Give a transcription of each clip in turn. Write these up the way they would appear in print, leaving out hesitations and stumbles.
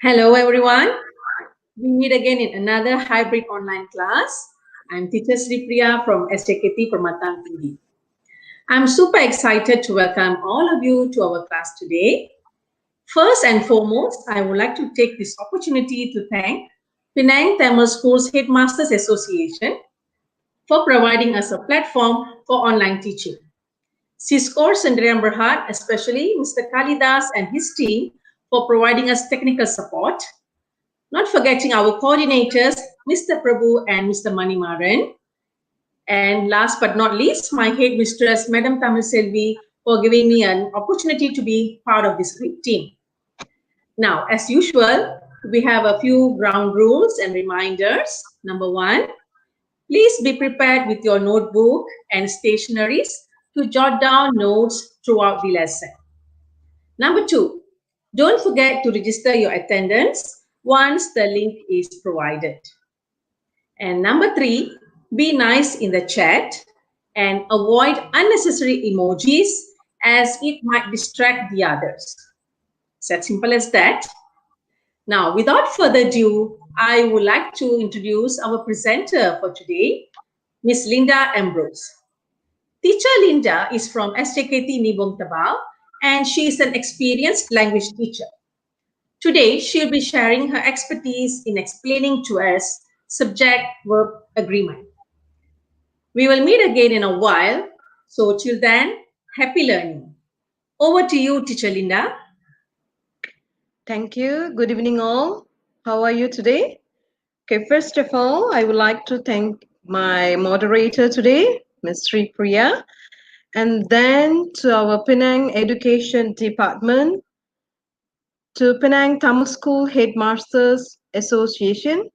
Hello everyone. We meet again in another hybrid online class. I'm teacher Sri Priya from SJKT Permatan Tinggi. I'm super excited to welcome all of you to our class today. First and foremost, I would like to take this opportunity to thank Penang Tamil Schools Headmasters Association for providing us a platform for online teaching. Siskor Sendirian Berhad, especially Mr. Kalidas and his team for providing us technical support. Not forgetting our coordinators, Mr. Prabhu and Mr. Manimaran. And last but not least, my head mistress, Madam Tamil Selvi, for giving me an opportunity to be part of this great team. Now, as usual, we have a few ground rules and reminders. Number one, please be prepared with your notebook and stationeries to jot down notes throughout the lesson. Number two, don't forget to register your attendance once the link is provided. And number three, be nice in the chat and avoid unnecessary emojis as it might distract the others. It's as simple as that. Now, without further ado, I would like to introduce our presenter for today, Miss Linda Ambrose. Teacher Linda is from SJKT NIBONG TEBAL and she is an experienced language teacher. Today, she'll be sharing her expertise in explaining to us subject-verb agreement. We will meet again in a while. So till then, happy learning. Over to you, Teacher Linda. Thank you. Good evening, all. How are you today? Okay, first of all, I would like to thank my moderator today, Ms. Sri Priya, and then to our Penang Education Department, to Penang Tamil School Headmasters Association,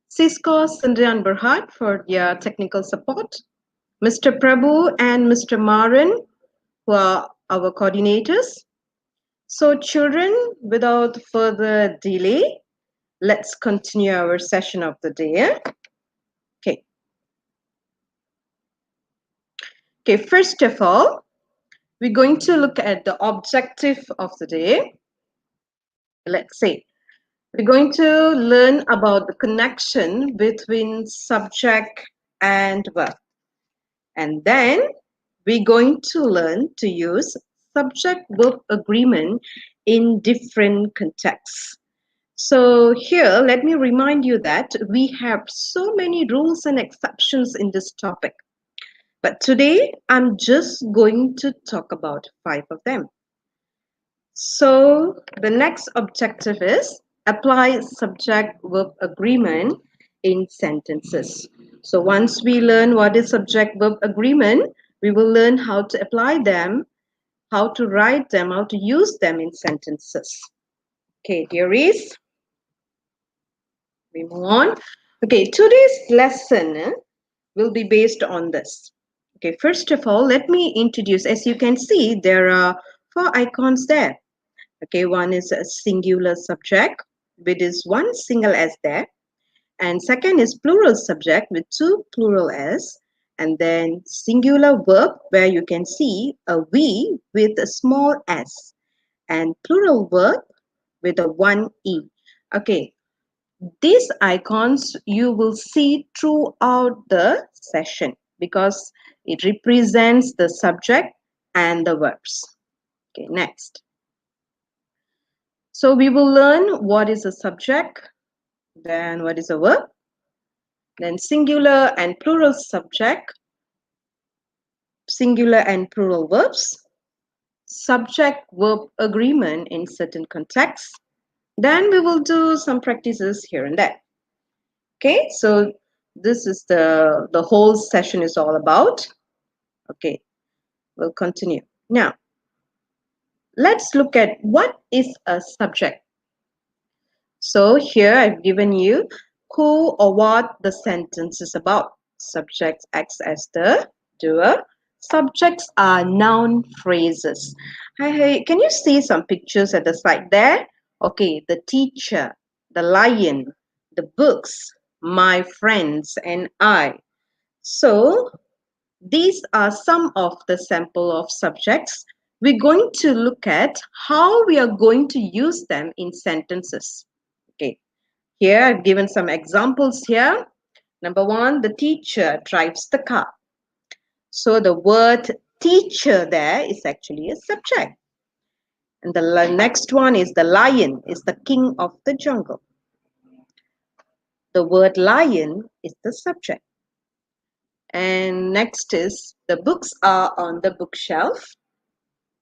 Cisco Sendrian Berhad for their technical support, Mr. Prabhu and Mr. Maran, who are our coordinators. So children, without further delay, let's continue our session of the day. Okay, first of all, we're going to look at the objective of the day. Let's say we're going to learn about the connection between subject and verb. And then we're going to learn to use subject-verb agreement in different contexts. So here, let me remind you that we have so many rules and exceptions in this topic. But today, I'm just going to talk about 5 of them. So the next objective is apply subject-verb agreement in sentences. So once we learn what is subject-verb agreement, we will learn how to apply them, how to write them, how to use them in sentences. Okay, dearies. We move on. Okay, today's lesson will be based on this. Okay, first of all, let me introduce. As you can see, there are 4 icons there. Okay, one is a singular subject with this one single S there. And second is plural subject with 2 plural S. And then singular verb where you can see a V with a small s. And plural verb with a 1 E. Okay, these icons you will see throughout the session because it represents the subject and the verbs. Okay, next. So we will learn what is a subject, then what is a verb, then singular and plural subject, singular and plural verbs, subject-verb agreement in certain contexts. Then we will do some practices here and there. Okay, so this is the whole session is all about. Okay, we'll continue. Now, let's look at what is a subject. So here I've given you who or what the sentence is about. Subjects acts as the doer. Subjects are noun phrases. Hey, can you see some pictures at the side there? Okay, the teacher, the lion, the books, my friends, and I. So these are some of the sample of subjects. We're going to look at how we are going to use them in sentences. Okay, here I've given some examples here. Number one, the teacher drives the car. So the word teacher there is actually a subject. And the next one is the lion is the king of the jungle. The word lion is the subject. And next is the books are on the bookshelf.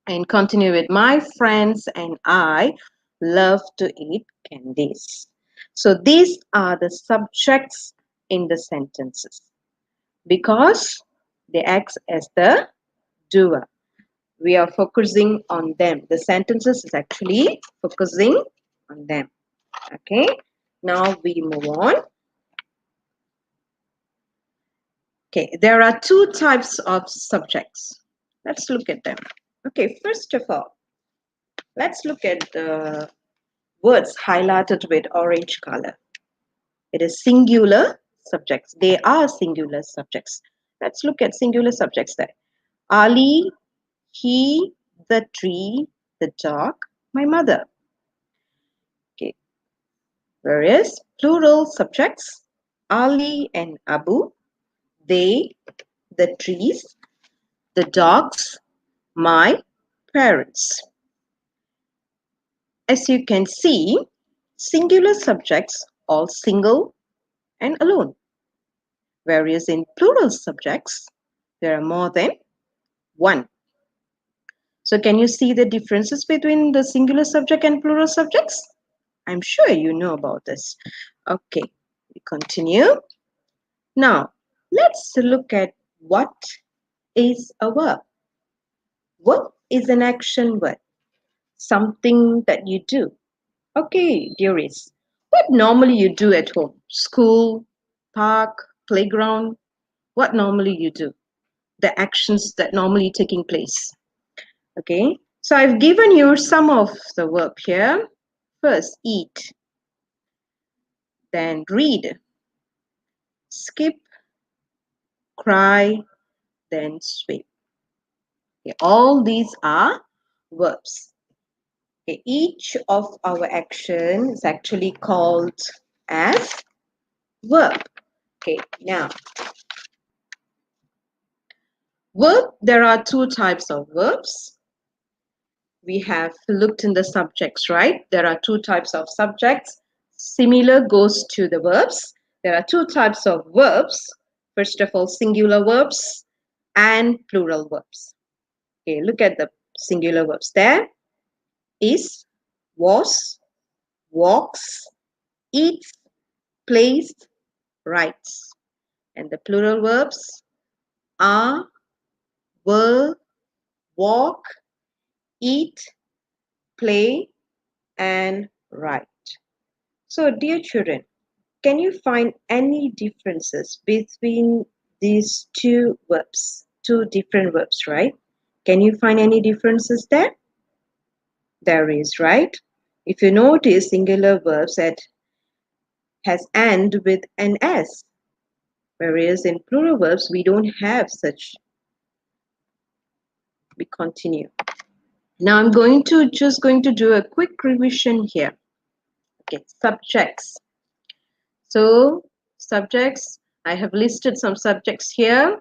And continue with my friends and I love to eat candies. So these are the subjects in the sentences because they act as the doer. We are focusing on them. The sentences is actually focusing on them. Okay, now we move on. Okay, there are two types of subjects. Let's look at them. Okay, first of all, let's look at the words highlighted with orange color. It is singular subjects. They are singular subjects. Let's look at singular subjects there. Ali, he, the tree, the dog, my mother. Okay. Whereas plural subjects, Ali and Abu, they, the trees, the dogs, my parents. As you can see, singular subjects all single and alone. Whereas in plural subjects, there are more than one. So can you see the differences between the singular subject and plural subjects? I'm sure you know about this. Okay, we continue. Now, let's look at what is a verb. Verb is an action word, something that you do. Okay, dearies, what normally you do at home? School, park, playground, what normally you do? The actions that normally taking place. Okay, so I've given you some of the verb here. First, eat, then read, skip, cry, then swim. Okay, all these are verbs. Okay, each of our action is actually called as verb. Okay, now verb, there are two types of verbs. We have looked in the subjects, right? There are two types of subjects. Similar goes to the verbs. There are two types of verbs. First of all, singular verbs and plural verbs. Okay, look at the singular verbs there. Is, was, walks, eats, plays, writes. And the plural verbs are, were, walk, eat, play, and write. So, dear children, can you find any differences between these two verbs? Two different verbs, right? Can you find any differences there? There is, right? If you notice, singular verbs that has end with an s, whereas in plural verbs we don't have such. We continue. Now I'm going to do a quick revision here. Okay, subjects. So subjects, I have listed some subjects here.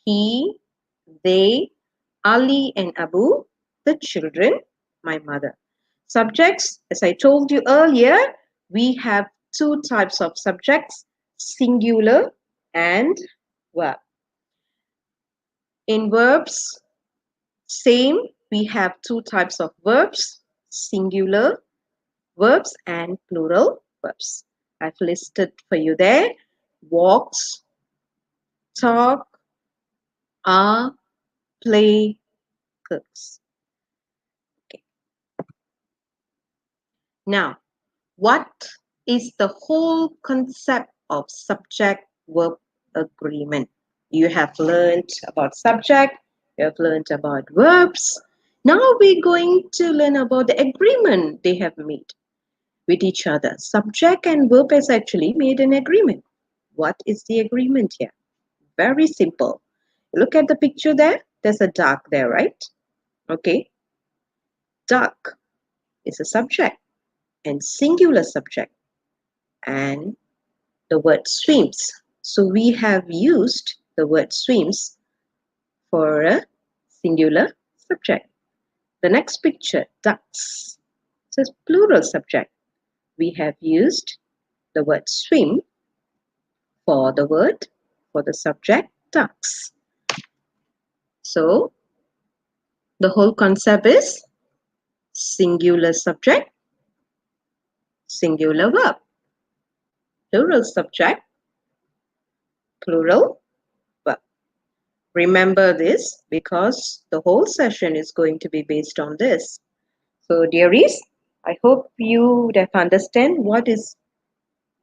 He, they, Ali and Abu, the children, my mother. Subjects, as I told you earlier, we have two types of subjects, singular and verb. In verbs, same, we have two types of verbs, singular verbs and plural verbs. I've listed for you there. Walks, talk, are, play, cooks. Okay. Now, what is the whole concept of subject-verb agreement? You have learned about subject, you have learned about verbs. Now we're going to learn about the agreement they have made with each other. Subject and verb has actually made an agreement. What is the agreement here? Very simple. Look at the picture there. There's a duck there, right? Okay. Duck is a subject and singular subject. and the word swims. So we have used the word swims for a singular subject. The next picture, ducks. So it's plural subject. We have used the word swim for the subject ducks. So the whole concept is singular subject, singular verb, plural subject, plural verb. Remember this because the whole session is going to be based on this. So dearies, I hope you would have understand what is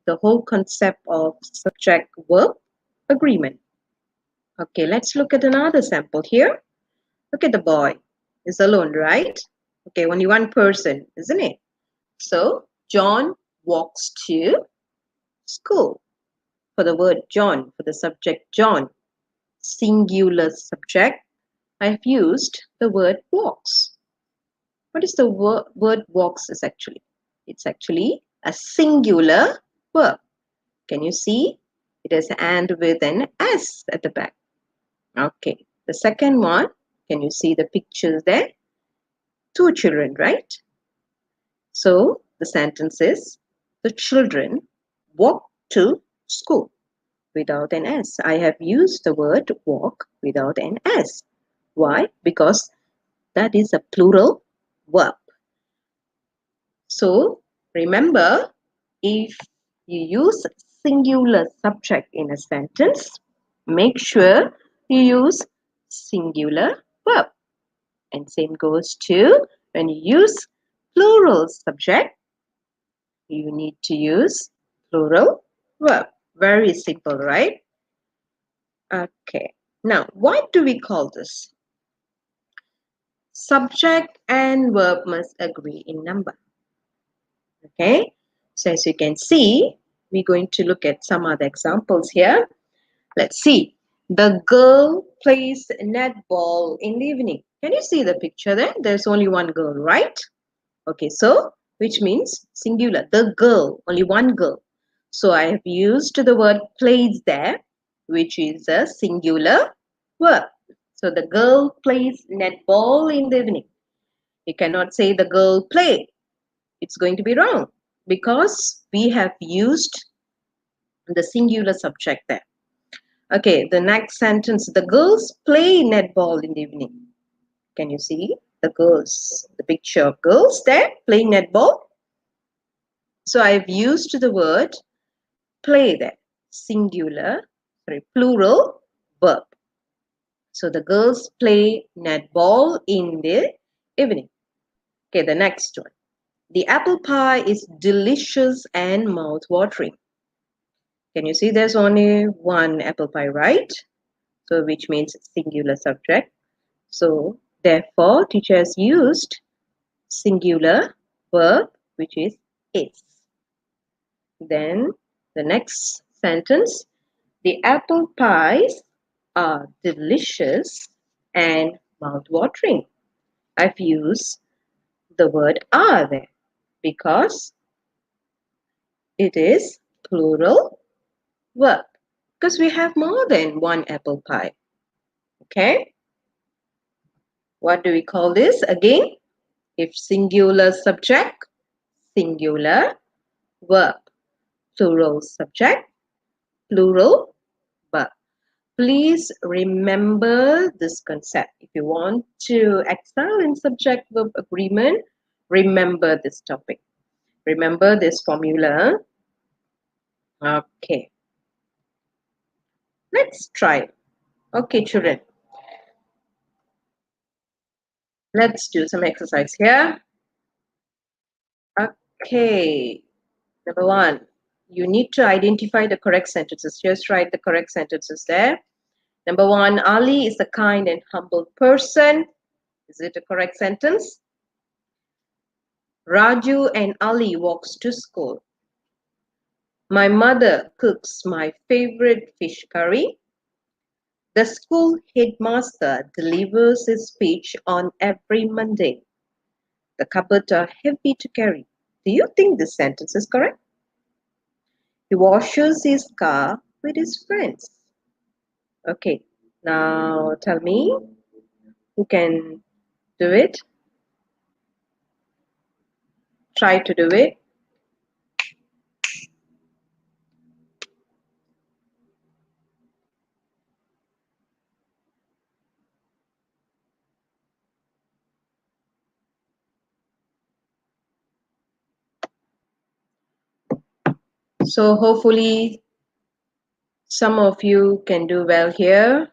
the whole concept of subject-verb agreement. Okay, let's look at another sample here. Look at the boy. He's alone, right? Okay, only one person, isn't it? So, John walks to school. For the word John, for the subject John, singular subject, I've used the word walks. What is the word walks is actually? It's actually a singular verb. Can you see? It is and with an S at the back. Okay. The second one, can you see the pictures there? Two children, right? So the sentence is, the children walk to school without an S. I have used the word walk without an S. Why? Because that is a plural verb. So remember, if you use singular subject in a sentence, make sure you use singular verb. And same goes to when you use plural subject, you need to use plural verb. Very simple, right? Okay. Now, what do we call this? Subject and verb must agree in number. Okay. So as you can see, we're going to look at some other examples here. Let's see. The girl plays netball in the evening. Can you see the picture there? There's only one girl, right? Okay, so which means singular. The girl, only one girl. So I have used the word plays there, which is a singular verb. So the girl plays netball in the evening. You cannot say the girl play. It's going to be wrong because we have used the singular subject there. Okay, the next sentence, the girls play netball in the evening. Can you see the girls, the picture of girls there playing netball? So I've used the word play there, plural verb. So the girls play netball in the evening. Okay, the next one. The apple pie is delicious and mouth-watering. Can you see there's only one apple pie, right? So which means singular subject. So therefore, teacher has used singular verb, which is. Then the next sentence, the apple pies are delicious and mouth-watering. I've used the word are there because it is plural verb because we have more than one apple pie. Okay? What do we call this again? If singular subject, singular verb. Plural subject, plural verb. Please remember this concept. If you want to excel in subject-verb agreement, remember this topic. Remember this formula. Okay. Let's try. Okay, children. Let's do some exercise here. Okay. Number one, you need to identify the correct sentences. Just write the correct sentences there. Number one, Ali is a kind and humble person. Is it a correct sentence? Raju and Ali walks to school. My mother cooks my favorite fish curry. The school headmaster delivers his speech on every Monday. The cupboards are heavy to carry. Do you think this sentence is correct? He washes his car with his friends. Okay, now tell me who can do it. Try to do it. So hopefully some of you can do well here.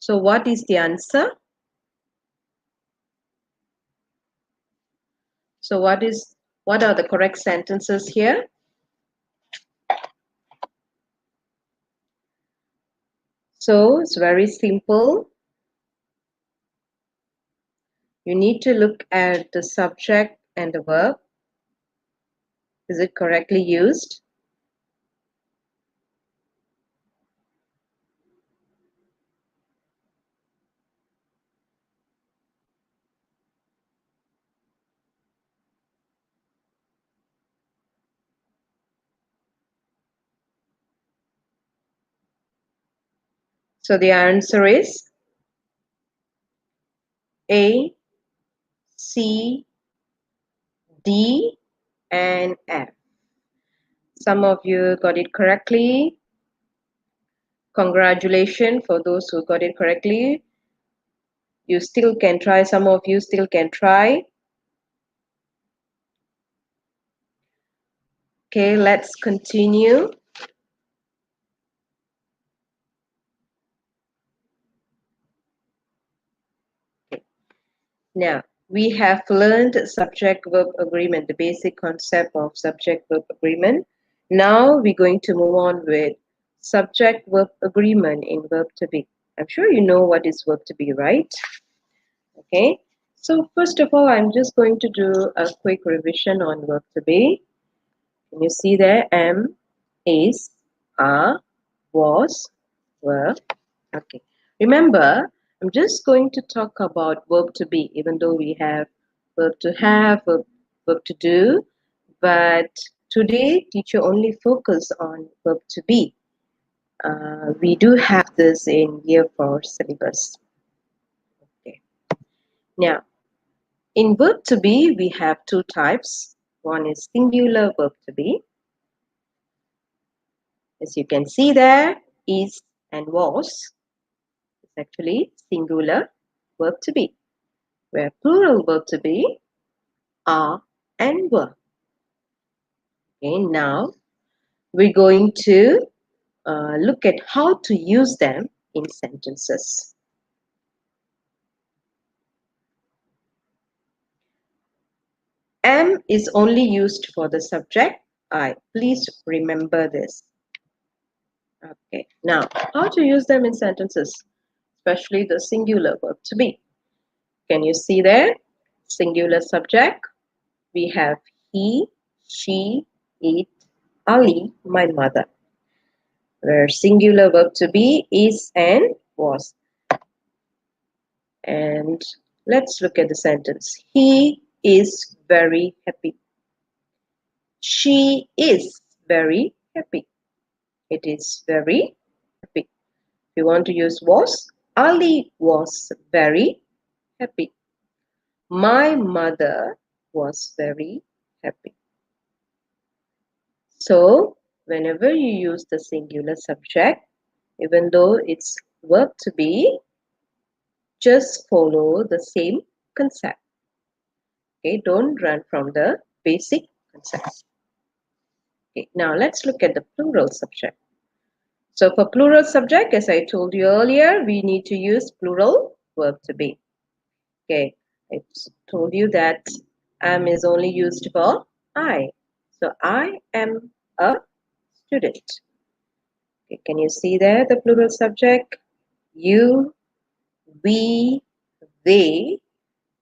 So what is the answer? So what are the correct sentences here? So it's very simple. You need to look at the subject and the verb. Is it correctly used? So the answer is A, C, D, and F. Some of you got it correctly. Congratulations for those who got it correctly. You still can try. Some of you still can try. Okay, let's continue. Okay. Now, we have learned subject-verb agreement, the basic concept of subject-verb agreement. Now we're going to move on with subject-verb agreement in verb to be. I'm sure you know what is verb to be, right? Okay, so first of all, I'm just going to do a quick revision on verb to be. Can you see there? Am, is, are, was, were. Okay. Remember, I'm just going to talk about verb to be, even though we have verb to have, verb to do. But today, teacher only focus on verb to be. We do have this in year 4 syllabus. Okay. Now, in verb to be, we have two types. One is singular verb to be. As you can see there, is and was. It's actually singular verb to be. Where plural verb to be are and were. Okay, now we're going to look at how to use them in sentences. Am is only used for the subject I. Please remember this. Okay, now how to use them in sentences, especially the singular verb to be. Can you see there? Singular subject. We have he, she, it, Ali, my mother. Where singular verb to be is and was. And let's look at the sentence. He is very happy. She is very happy. It is very happy. If you want to use was, Ali was very happy. My mother was very happy. So, whenever you use the singular subject, even though it's verb to be, just follow the same concept. Okay, don't run from the basic concept. Okay, now let's look at the plural subject. So for plural subject, as I told you earlier, we need to use plural verb to be. Okay, I told you that am is only used for I. So I am a student. Okay, can you see there the plural subject? You, we, they,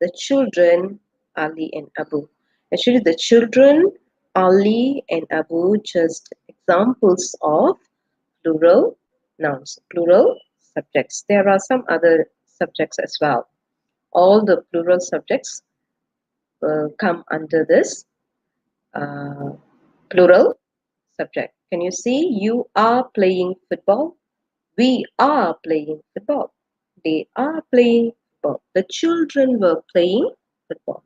the children, Ali and Abu. Actually, the children, Ali and Abu, just examples of plural nouns, plural subjects. There are some other subjects as well. All the plural subjects come under this plural subject. Can you see? You are playing football. We are playing football. They are playing football. The children were playing football.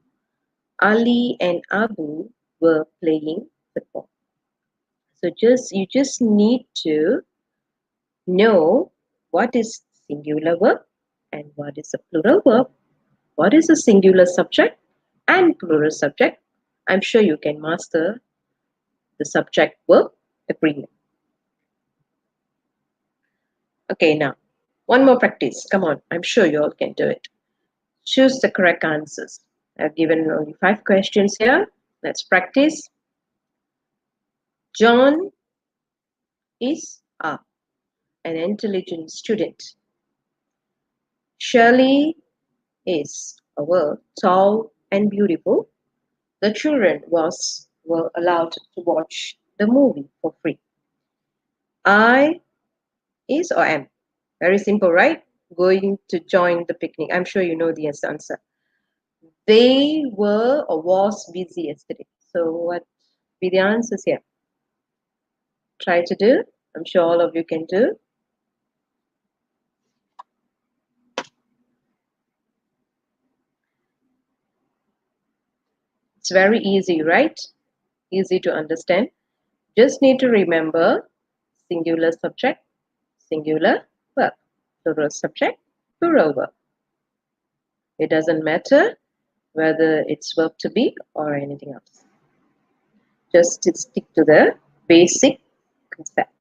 Ali and Abu were playing football. So you just need to know what is singular verb and what is a plural verb, what is a singular subject and plural subject. I'm sure you can master the subject verb agreement. Okay, now one more practice. Come on, I'm sure you all can do it. Choose the correct answers. I've given only 5 questions here. Let's practice. John is an intelligent student. Shirley is a verb, tall and beautiful. The children were allowed to watch the movie for free. I is or am. Very simple, right? Going to join the picnic. I'm sure you know the answer. They were or was busy yesterday. So what be the answers here? Try to do. I'm sure all of you can do. It's very easy, right? Easy to understand. Just need to remember singular subject, singular verb, plural subject, plural verb. It doesn't matter whether it's verb to be or anything else. Just stick to the basic concept.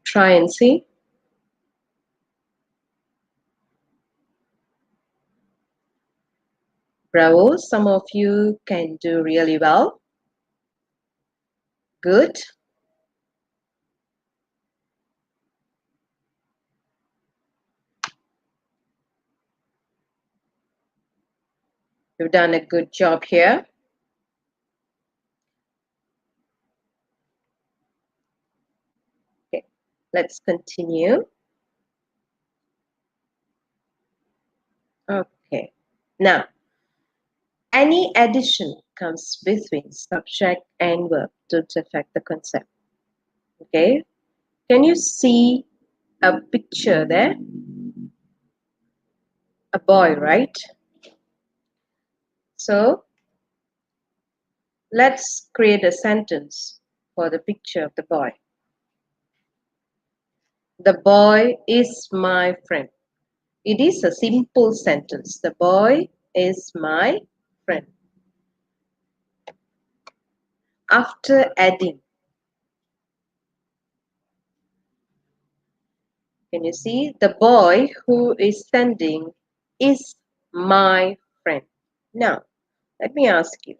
Try and see. Bravo, some of you can do really well. Good. You've done a good job here. Okay, let's continue. Okay, now any addition comes between subject and verb to affect the concept. Okay, can you see a picture there? A boy, right? So let's create a sentence for the picture of the boy. The boy is my friend. It is a simple sentence. The boy is my friend. After adding, can you see? The boy who is standing is my friend. Now, let me ask you.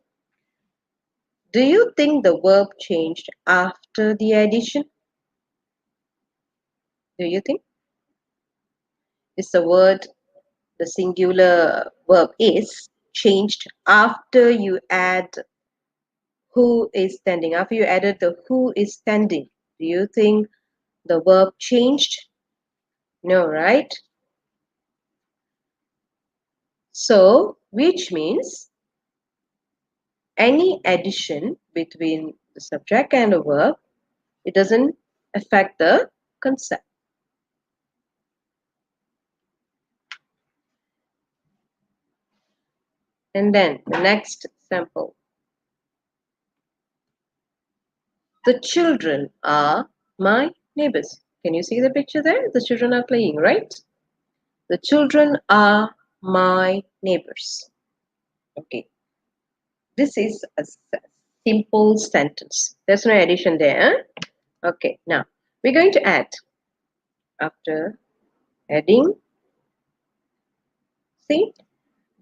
Do you think the verb changed after the addition? Do you think? Is the word, the singular verb is changed after you add who is standing? After you added the who is standing, do you think the verb changed? No, right? So, which means any addition between the subject and the verb, it doesn't affect the concept. And then the next example. The children are my neighbors. Can you see the picture there? The children are playing, right? The children are my neighbors. Okay. This is a simple sentence. There's no addition there. Okay. Now, we're going to add. After adding, see,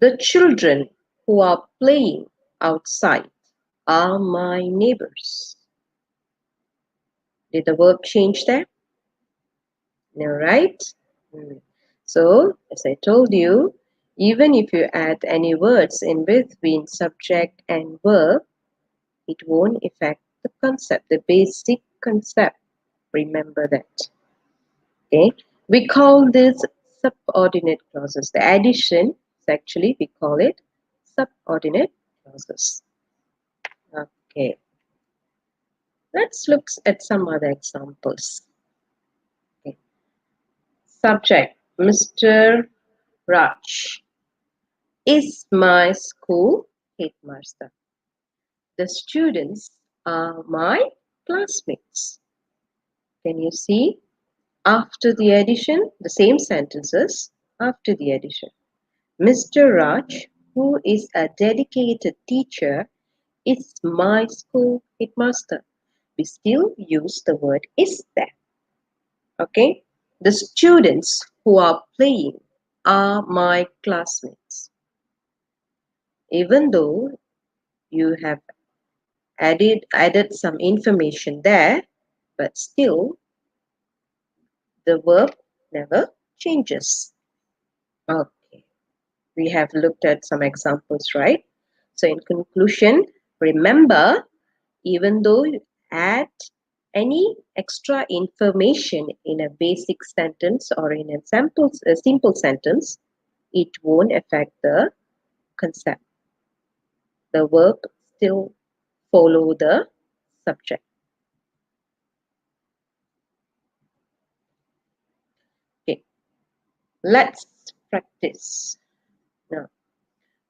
the children who are playing outside are my neighbors. Did the verb change there? No, right? So, as I told you, even if you add any words in between subject and verb, it won't affect the concept, the basic concept. Remember that. Okay? We call this subordinate clauses. The addition, actually we call it subordinate clauses. Okay, let's look at some other examples. Okay. Subject, Mr. Raj is my school headmaster. The students are my classmates. Can you see? After the addition, the same sentences after the addition. Mr. Raj, who is a dedicated teacher, is my school headmaster. We still use the word is there. Okay? The students who are playing are my classmates. Even though you have added some information there, but still the verb never changes. Okay, we have looked at some examples, right? So in conclusion, remember, even though you add any extra information in a basic sentence or in a simple sentence, it won't affect the concept. The verb still follow the subject. Okay, let's practice. Now,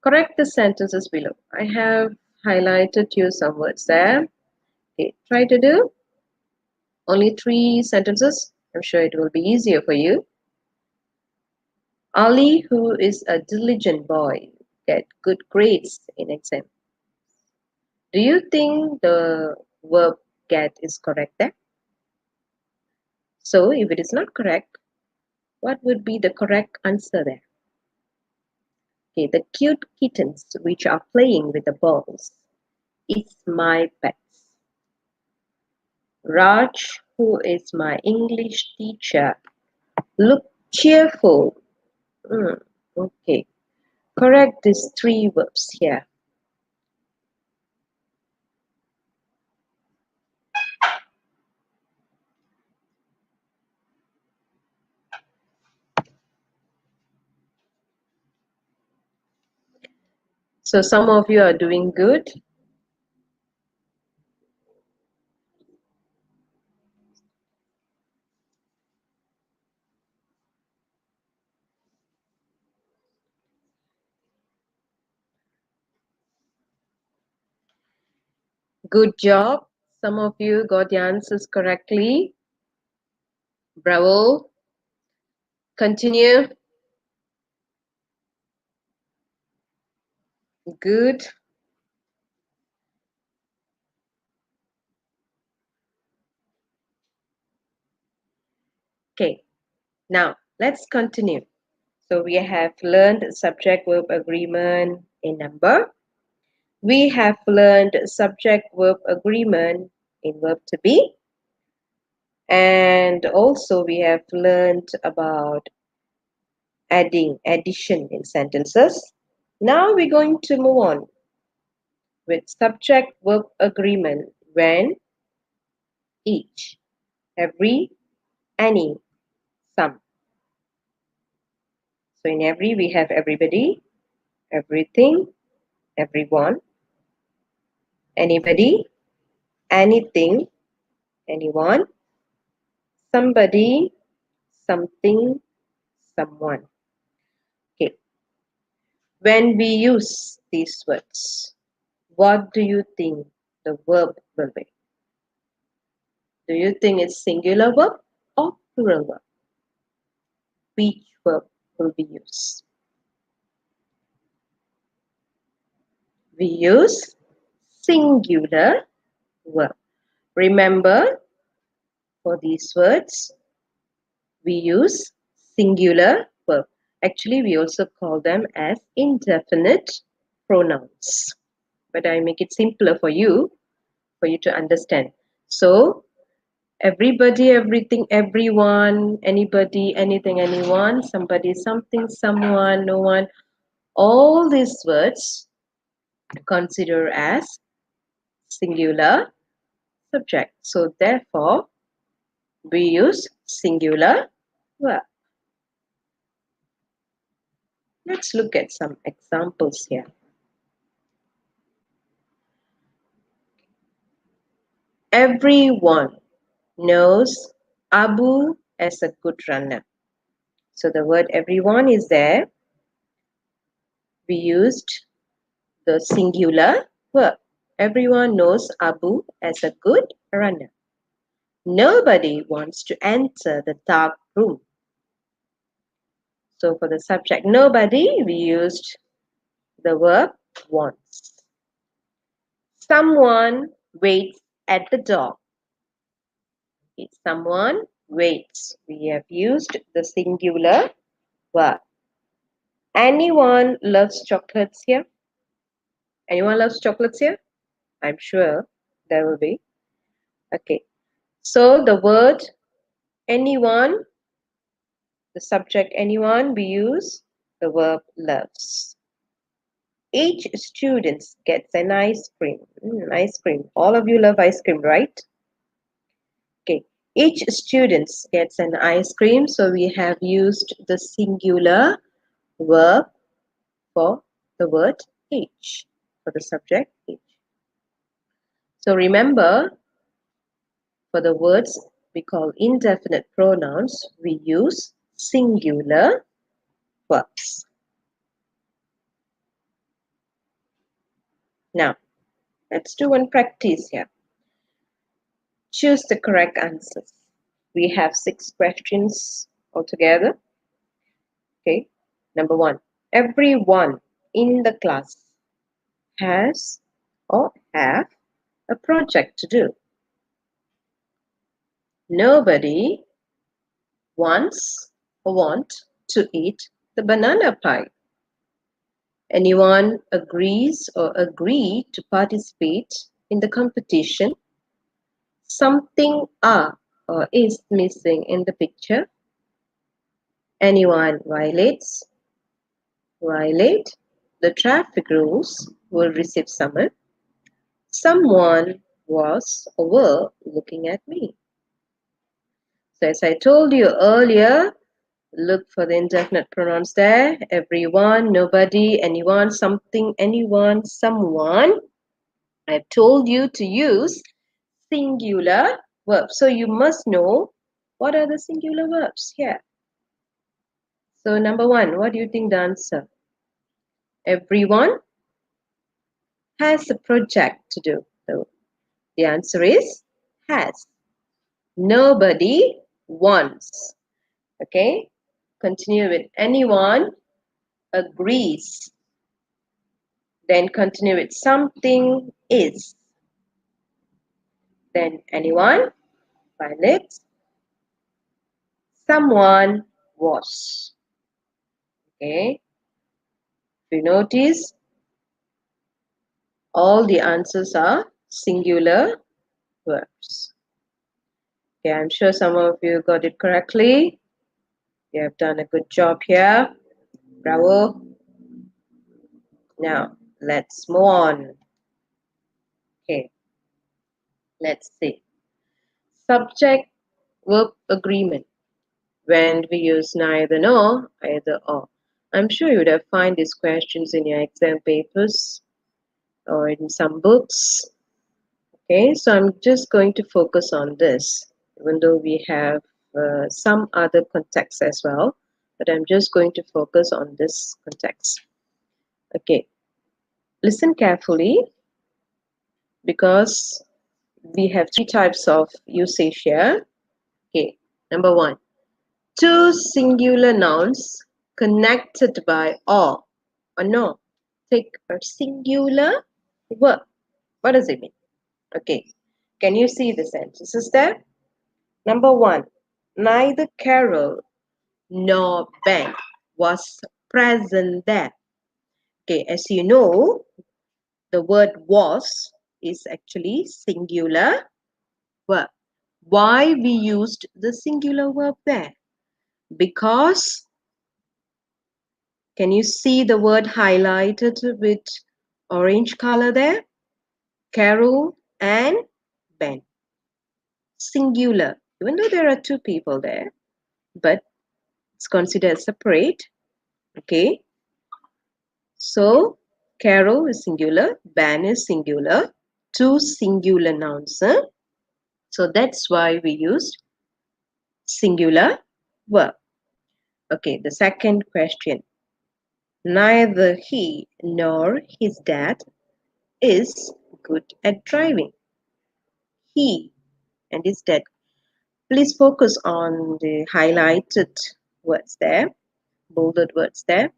correct the sentences below. I have highlighted you some words there. Okay, try to do only 3 sentences. I'm sure it will be easier for you. Ali, who is a diligent boy, get good grades in exam. Do you think the verb get is correct there? So if it is not correct, what would be the correct answer there? Okay, the cute kittens which are playing with the balls. It's my pets. Raj, who is my English teacher, look cheerful. Okay, correct these 3 verbs here. So some of you are doing good. Good job. Some of you got the answers correctly. Bravo. Continue. Good. Okay, now let's continue. So we have learned subject-verb agreement in number. We have learned subject-verb agreement in verb to be. And also we have learned about addition in sentences. Now we're going to move on with subject-verb agreement when, each, every, any, some. So in every we have everybody, everything, everyone, anybody, anything, anyone, somebody, something, someone. Okay. When we use these words, what do you think the verb will be? Do you think it's singular verb or plural verb? Which verb will be used? We use singular verb. Remember, for these words, we use singular verb. Actually, we also call them as indefinite pronouns. But I make it simpler for you to understand. So, everybody, everything, everyone, anybody, anything, anyone, somebody, something, someone, no one, all these words consider as singular subject. So, therefore, we use singular verb. Let's look at some examples here. Everyone knows Abu as a good runner. So the word everyone is there. We used the singular verb. Everyone knows Abu as a good runner. Nobody wants to enter the dark room. So for the subject nobody, we used the verb wants. Someone waits at the door. If someone waits, we have used the singular verb. Anyone loves chocolates here? Anyone loves chocolates here? I'm sure there will be. Okay. So the word anyone, the subject anyone, we use the verb loves. Each student gets an ice cream. Ice cream. All of you love ice cream, right? Okay. Each student gets an ice cream. So we have used the singular verb for the word each, for the subject each. So remember, for the words we call indefinite pronouns, we use singular verbs. Now, let's do one practice here. Choose the correct answers. We have 6 questions altogether. Okay. Number 1. Everyone in the class has or have a project to do. Nobody wants or want to eat the banana pie. Anyone agrees or agree to participate in the competition? Something are or is missing in the picture? Anyone violate the traffic rules will receive summon. Someone was or were looking at me. So as I told you earlier, look for the indefinite pronouns there. Everyone, nobody, anyone, something, anyone, someone. I've told you to use singular verbs. So you must know what are the singular verbs here. So number 1, what do you think the answer? Everyone has a project to do. So the answer is has. Nobody wants. Okay. Continue with anyone agrees. Then continue with something is. Then anyone violates. Someone was. Okay. If you notice, all the answers are singular verbs. Okay, I'm sure some of you got it correctly. You have done a good job here. Bravo. Now, let's move on. Okay, let's see. Subject verb agreement. When we use neither nor, either or. I'm sure you would have found these questions in your exam papers or in some books. Okay, so I'm just going to focus on this, even though we have some other contexts as well, but I'm just going to focus on this context. Okay, listen carefully because we have 3 types of usage here. Okay, number 1, 2 singular nouns connected by or no. Take a singular verb. What does it mean? Okay, can you see the sentences there? Number 1, neither Carol nor Ben was present there. Okay, as you know, the word was is actually singular verb. Why we used the singular verb there? Because, can you see the word highlighted with orange color there? Carol and Ben. Singular, even though there are 2 people there, but it's considered separate. Okay, So Carol is singular, Ben is singular, two singular nouns. Huh? So that's why we used singular verb. Okay, the second question. Neither he nor his dad is good at driving. He and his dad. Please focus on the highlighted words there, bolded words there.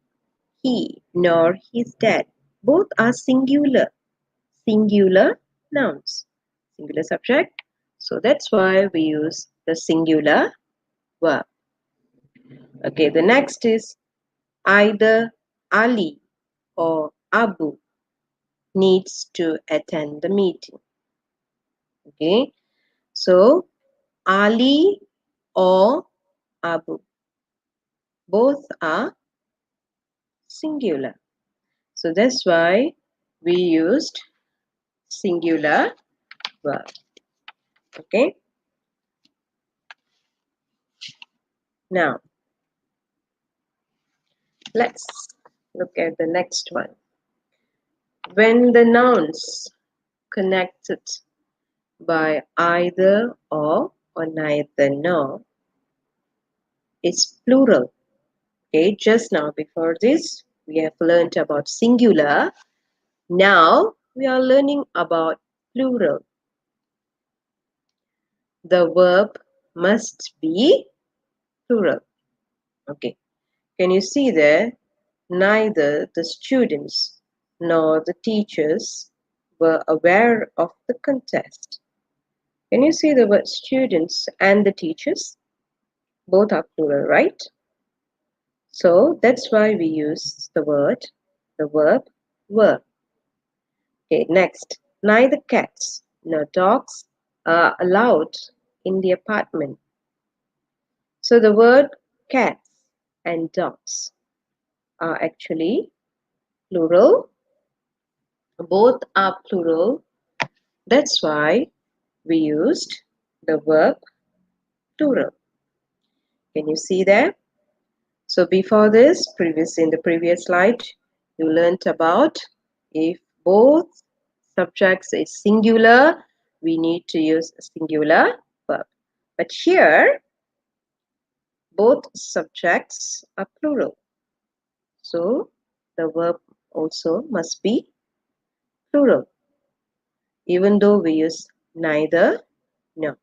He nor his dad. Both are singular. Singular nouns. Singular subject. So that's why we use the singular verb. Okay, the next is either Ali or Abu needs to attend the meeting. Okay, so Ali or Abu, both are singular. So that's why we used singular verb. Okay, now let's look at the next one. When the nouns connected by either or neither nor is plural. Okay, just now before this, we have learned about singular. Now we are learning about plural. The verb must be plural. Okay, can you see there? Neither the students nor the teachers were aware of the contest. Can you see the word students and the teachers? Both are plural, right? So that's why we use the verb were. Okay, next. Neither cats nor dogs are allowed in the apartment. So the word cats and dogs are actually plural. Both are plural. That's why we used the verb plural. Can you see there? So before this, in the previous slide, you learnt about if both subjects is singular, we need to use a singular verb. But here, both subjects are plural. So the verb also must be plural, even though we use neither nor.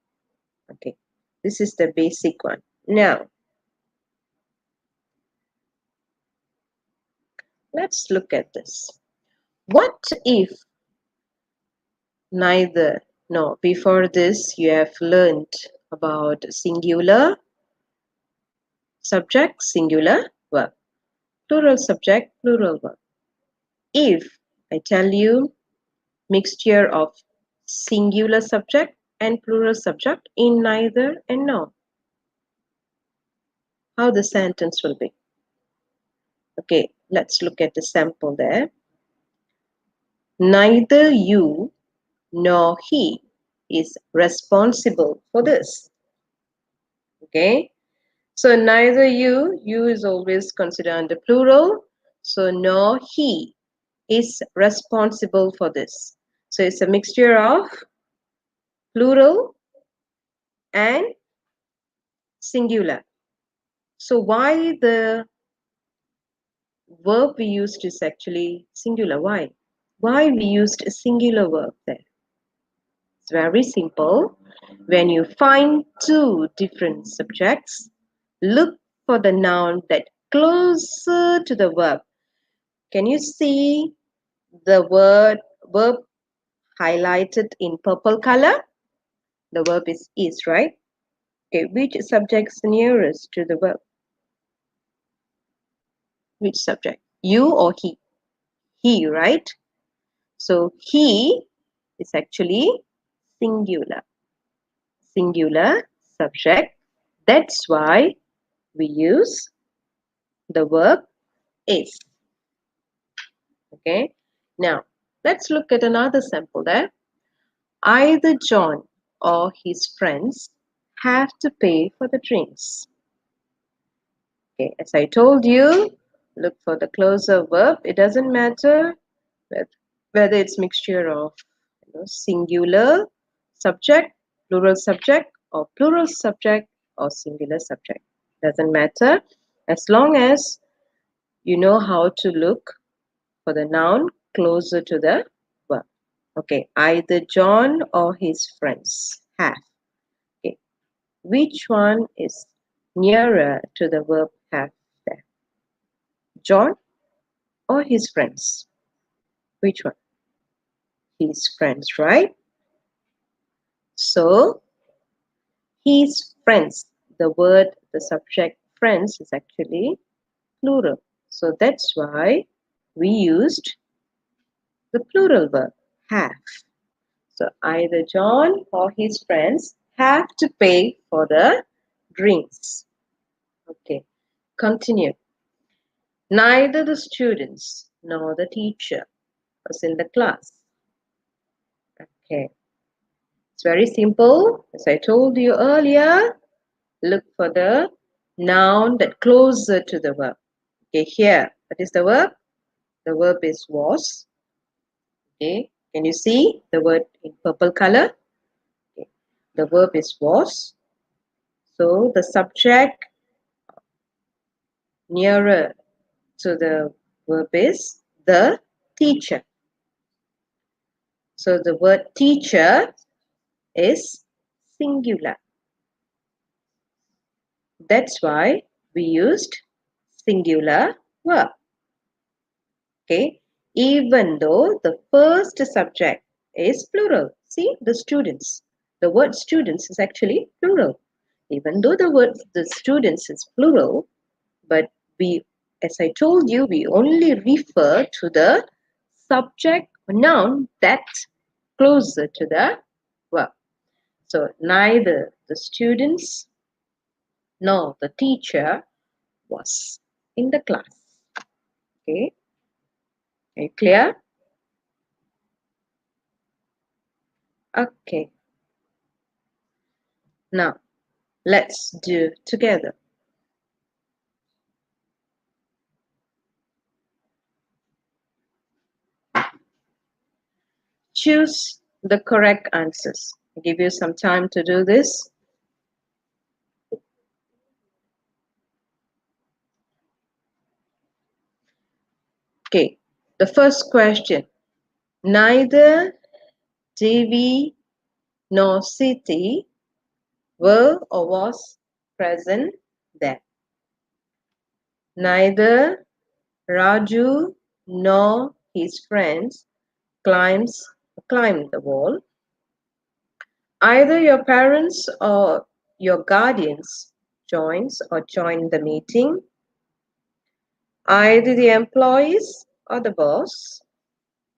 Okay, this is the basic one. Now, let's look at this. What if neither nor? Before this, you have learned about singular subject, singular verb, plural subject, plural verb. If I tell you mixture of singular subject and plural subject in neither and nor, how the sentence will be? Okay, let's look at the sample there. Neither you nor he is responsible for this. Okay, so neither you is always considered under plural, so nor he is responsible for this. So it's a mixture of plural and singular. So why the verb we used is actually singular? Why? Why we used a singular verb there? It's very simple. When you find two different subjects, look for the noun that closer to the verb. Can you see the verb highlighted in purple color? The verb is, right? Okay, which subject is nearest to the verb? Which subject? You or he? He, right? So he is actually singular. Singular subject. That's why we use the verb is. Okay. Now, let's look at another sample there. Either John or his friends have to pay for the drinks. Okay, as I told you, Look for the closer verb. It doesn't matter whether it's mixture of singular subject, or plural subject or singular subject. Doesn't matter as long as you know how to look for the noun closer to the verb. Okay, either John or his friends have. Okay, which one is nearer to the verb have there? John or his friends? Which one? His friends, right? So, his friends. The word, the subject friends is actually plural. So that's why we used the plural verb have. So either John or his friends have to pay for the drinks. Okay, continue. Neither the students nor the teacher was in the class. Okay, it's very simple. As I told you earlier, look for the noun that closer to the verb. Okay, here, what is the verb? The verb is was. Okay, can you see the word in purple color? Okay. The verb is was. So the subject nearer to the verb is the teacher. So the word teacher is singular. That's why we used singular verb. Okay, even though the first subject is plural. See, the students. The word students is actually plural. Even though the students is plural, but we, as I told you, we only refer to the subject or noun that's closer to the verb. So neither the students nor the teacher was in the class. Okay, are you clear? Okay, now let's do together. Choose the correct answers. I'll give you some time to do this. Okay, the first question. Neither Devi nor Siti were or was present there. Neither Raju nor his friends climbed the wall. Either your parents or your guardians join the meeting. Either the employees or the boss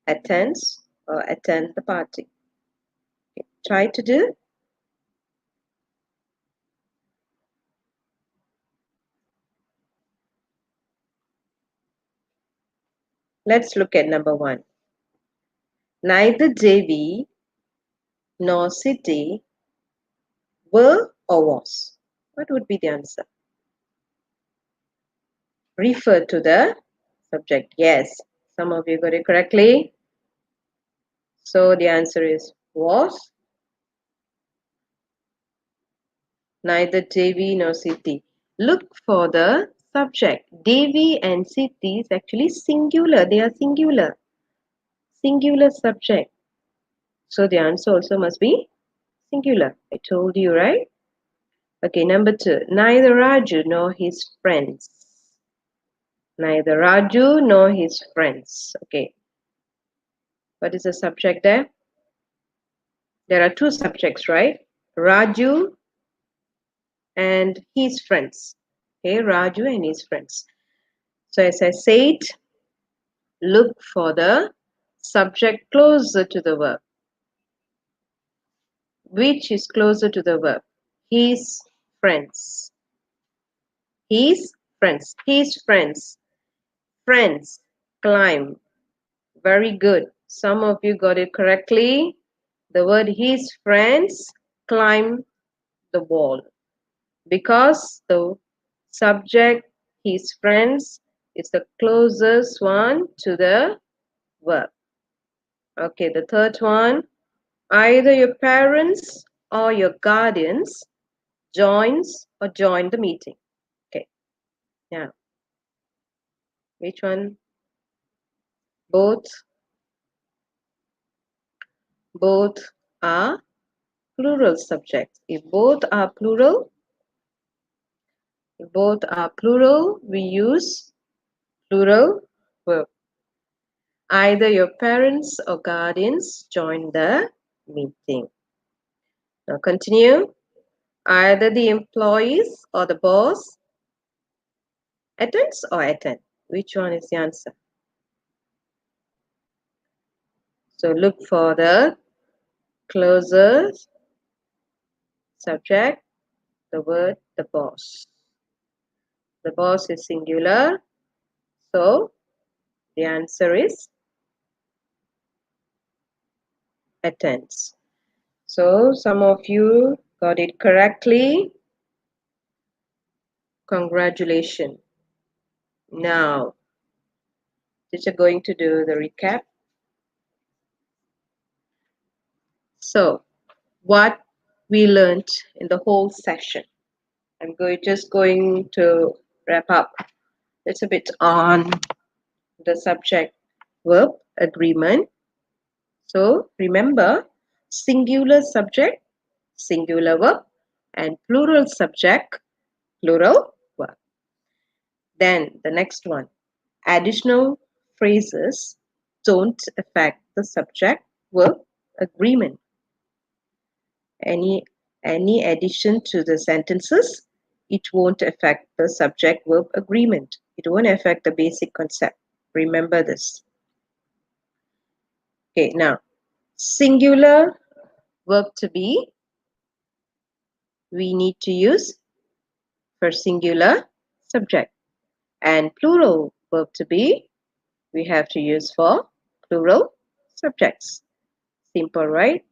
attend the party. Okay, try to do. Let's look at number 1. Neither Devi nor Siti were or was. What would be the answer? Refer to the subject. Yes, some of you got it correctly. So the answer is was. Neither Devi nor Siti. Look for the subject. Devi and Siti is actually singular. They are singular. Singular subject. So the answer also must be singular. I told you, right? Okay, number 2. Neither Raju nor his friends. Neither Raju nor his friends. Okay. What is the subject there? There are 2 subjects, right? Raju and his friends. Okay, Raju and his friends. So as I said, look for the subject closer to the verb. Which is closer to the verb? His friends. His friends. His friends. Friends. Climb. Very good. Some of you got it correctly. The word his friends climb the wall. Because the subject, his friends, It's the closest one to the verb. Okay, the third one, either your parents or your guardians joins or join the meeting. Okay, now, which one? Both are plural subjects. If both are plural, we use plural verb. Either your parents or guardians join the meeting. Now continue. Either the employees or the boss attends or attend. Which one is the answer? So look for the closest subject, the word the boss. The boss is singular, so the answer is attends. So some of you got it correctly. Congratulations. Now, teacher going to do the recap. So, what we learned in the whole session. I'm just going to wrap up a little bit on the subject verb agreement. So remember, singular subject, singular verb, and plural subject, plural verb. Then the next one, additional phrases don't affect the subject verb agreement. Any addition to the sentences, it won't affect the subject verb agreement. It won't affect the basic concept. Remember this. Okay, now singular verb to be, we need to use for singular subject, and plural verb to be, we have to use for plural subjects. Simple, right?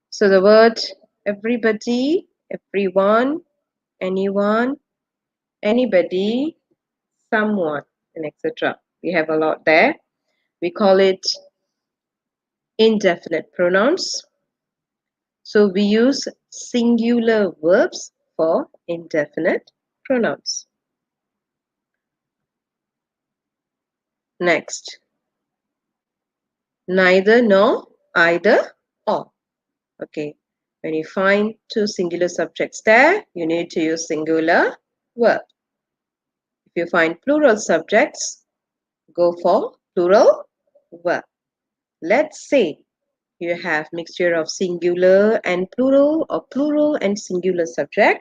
So the word everybody, everyone, anyone, anybody, someone, and etc. We have a lot there. We call it indefinite pronouns. So we use singular verbs for indefinite pronouns. Next, neither nor, either or. Okay, when you find two singular subjects there, you need to use singular verb. If you find plural subjects, go for plural verb. Let's say you have mixture of singular and plural or plural and singular subject.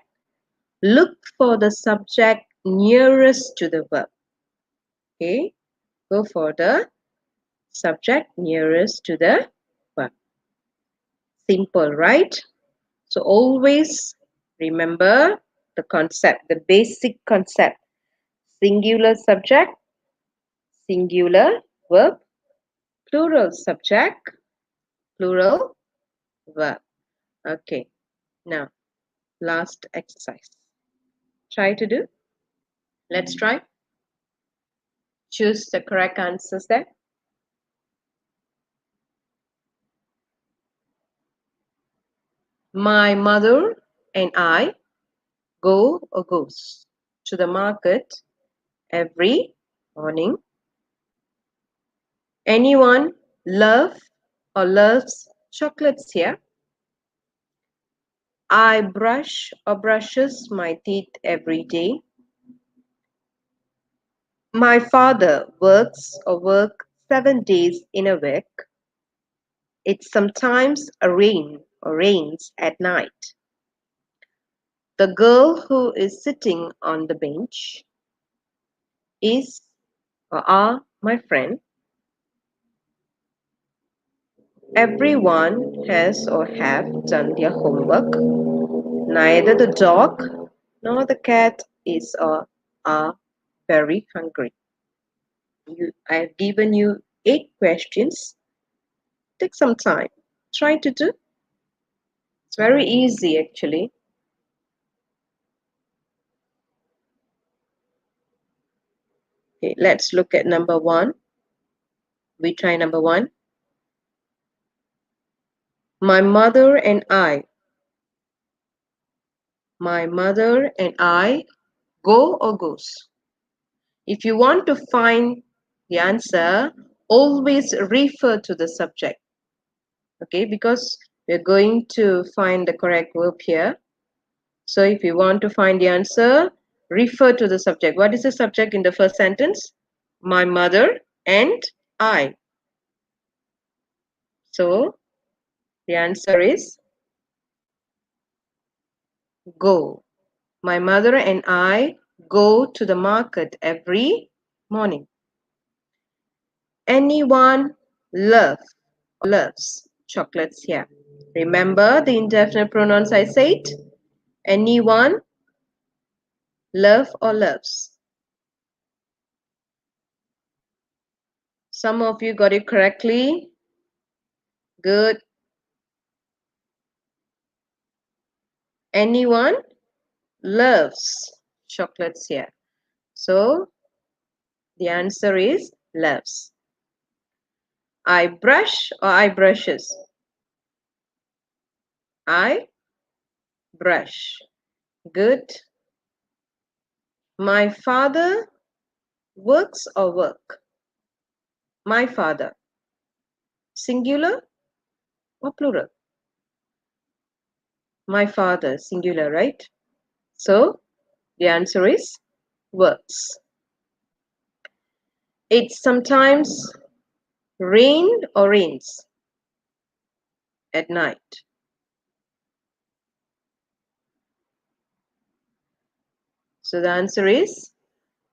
Look for the subject nearest to the verb. Okay, go for the subject nearest to the verb. Simple, right? So always remember the concept, the basic concept. Singular subject, singular verb, plural subject, plural verb. Okay, now last exercise. Try to do. Let's try. Choose the correct answers there. My mother and I go or goes to the market every morning. Anyone love or loves chocolates here? I brush or brushes my teeth every day. My father works or works 7 days in a week. It sometimes rains at night. The girl who is sitting on the bench is or are my friend. Everyone has or have done their homework. Neither the dog nor the cat is or are very hungry. I have given you 8 questions. Take some time. Try to do. It's very easy actually. Okay, let's look at number 1. We try number 1. My mother and I. My mother and I go or goes. If you want to find the answer, always refer to the subject. Okay, because we're going to find the correct verb here. So if you want to find the answer, refer to the subject. What is the subject in the first sentence? My mother and I. So the answer is go. My mother and I go to the market every morning. Anyone loves chocolates here. Remember the indefinite pronouns I said? Anyone, love or loves. Some of you got it correctly. Good. Anyone loves chocolates here. So the answer is loves. I brush or I brushes? I brush. Good. My father works or work? My father. Singular or plural? My father, singular, right? So the answer is works. It sometimes rain or rains at night. So the answer is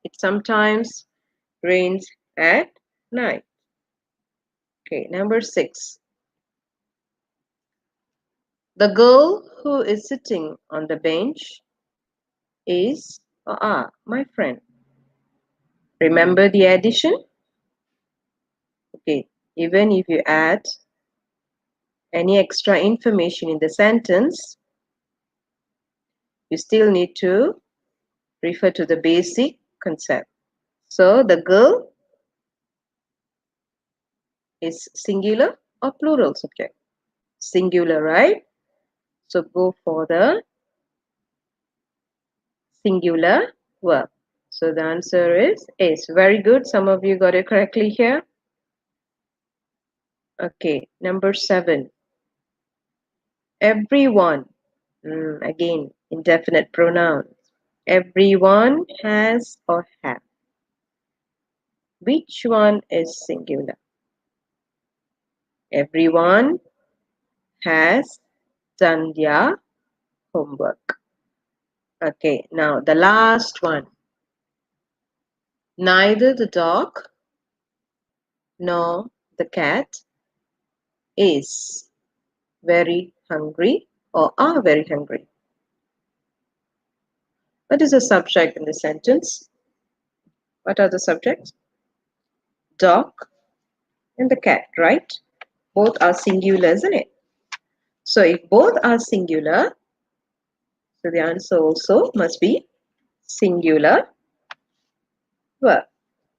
it sometimes rains at night. Okay, number 6. The girl who is sitting on the bench is or are my friend. Remember the addition? Okay, even if you add any extra information in the sentence, you still need to refer to the basic concept. So the girl is singular or plural subject? Singular, right? So go for the singular verb. So the answer is. Very good. Some of you got it correctly here. Okay, number 7. Everyone. Again, indefinite pronouns. Everyone has or have. Which one is singular? Everyone has done their homework. Okay, now the last one. Neither the dog nor the cat is very hungry or are very hungry. What is the subject in the sentence? What are the subjects? Dog and the cat, right? Both are singular, isn't it? So if both are singular, so the answer also must be singular verb.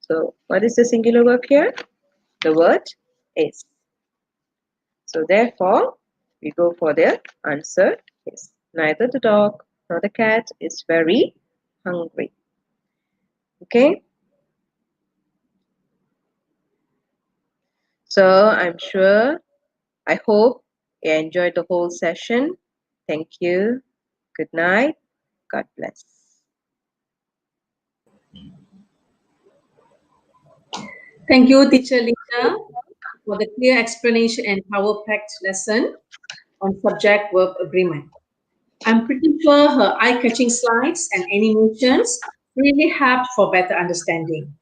So what is the singular verb here? The word is. So therefore, we go for the answer is. Neither the dog nor the cat is very hungry. Okay? So I'm sure, I hope you enjoyed the whole session. Thank you. Good night. God bless. Thank you, Teacher Linda, for the clear explanation and power-packed lesson on subject-verb agreement. I'm pretty sure her eye-catching slides and animations really helped for better understanding.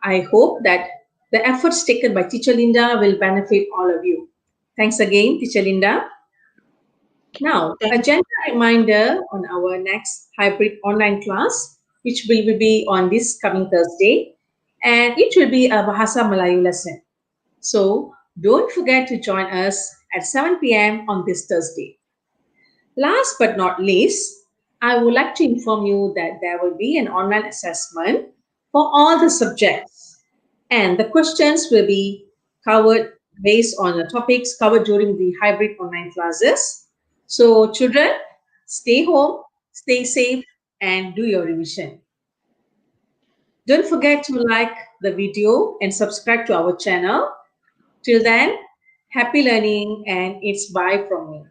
I hope that the efforts taken by Teacher Linda will benefit all of you. Thanks again, Teacher Linda. Now, a gentle reminder on our next hybrid online class, which will be on this coming Thursday, and it will be a Bahasa Melayu lesson. So don't forget to join us at 7 p.m. on this Thursday. Last but not least, I would like to inform you that there will be an online assessment for all the subjects. And the questions will be covered based on the topics covered during the hybrid online classes. So, children, stay home, stay safe, and do your revision. Don't forget to like the video and subscribe to our channel. Till then, happy learning, and it's bye from me.